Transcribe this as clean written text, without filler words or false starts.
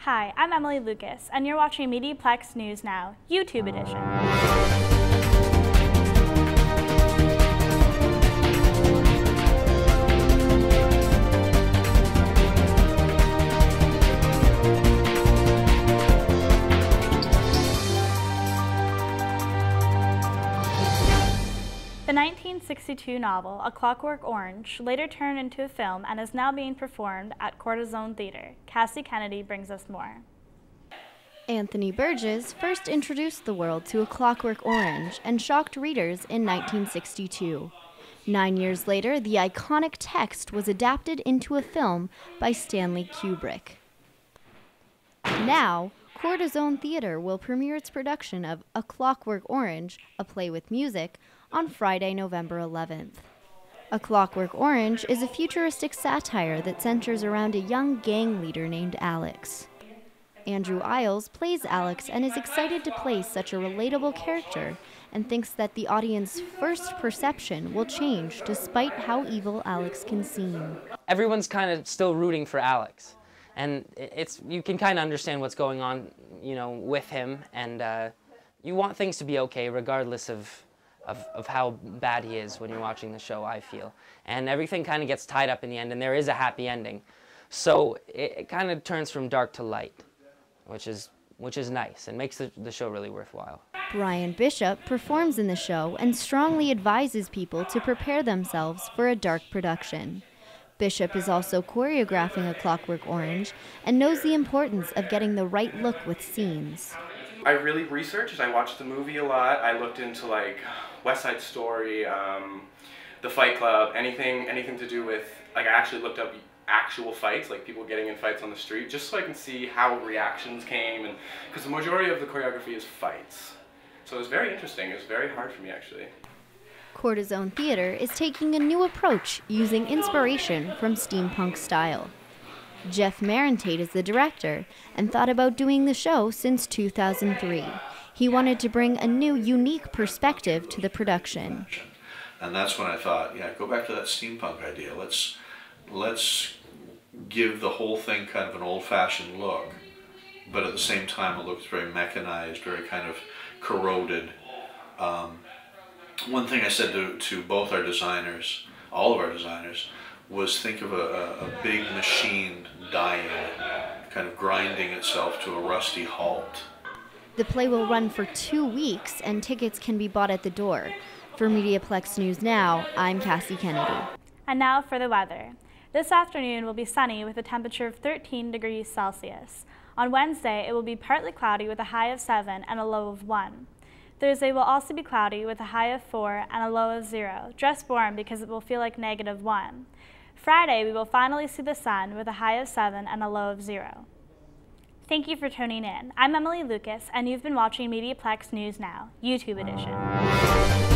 Hi, I'm Emily Lucas, and you're watching MediaPlex News Now, YouTube Edition. The 1962 novel, A Clockwork Orange, later turned into a film and is now being performed at Cortisone Theater. Cassie Kennedy brings us more. Anthony Burgess first introduced the world to A Clockwork Orange and shocked readers in 1962. 9 years later, the iconic text was adapted into a film by Stanley Kubrick. Now, Cortisone Theater will premiere its production of A Clockwork Orange, a play with music, on Friday, November 11th. A Clockwork Orange is a futuristic satire that centers around a young gang leader named Alex. Andrew Isles plays Alex and is excited to play such a relatable character and thinks that the audience's first perception will change despite how evil Alex can seem. Everyone's kind of still rooting for Alex, and you can kind of understand what's going on, with him, and you want things to be okay regardless of how bad he is when you're watching the show, I feel. And everything kind of gets tied up in the end, and there is a happy ending. So it kind of turns from dark to light, which is nice and makes the show really worthwhile. Brian Bishop performs in the show and strongly advises people to prepare themselves for a dark production. Bishop is also choreographing A Clockwork Orange and knows the importance of getting the right look with scenes. I really researched. I watched the movie a lot. I looked into West Side Story, The Fight Club, anything to do with, I actually looked up actual fights, like people getting in fights on the street, just so I can see how reactions came, and because the majority of the choreography is fights. So it was very interesting. It was very hard for me, actually. Cortisone Theater is taking a new approach using inspiration from steampunk style. Jeff Marentate is the director and thought about doing the show since 2003. He wanted to bring a new, unique perspective to the production. And that's when I thought, yeah, go back to that steampunk idea. Let's give the whole thing kind of an old-fashioned look, but at the same time it looks very mechanized, very kind of corroded. One thing I said to both our designers, all of our designers, was think of a big machine dying, kind of grinding itself to a rusty halt. The play will run for 2 weeks and tickets can be bought at the door. For MediaPlex News Now, I'm Cassie Kennedy. And now for the weather. This afternoon will be sunny with a temperature of 13 degrees Celsius. On Wednesday, it will be partly cloudy with a high of 7 and a low of 1. Thursday will also be cloudy with a high of 4 and a low of 0. Dress warm because it will feel like -1. Friday, we will finally see the sun with a high of 7 and a low of 0. Thank you for tuning in. I'm Emily Lucas, and you've been watching MediaPlex News Now, YouTube Edition.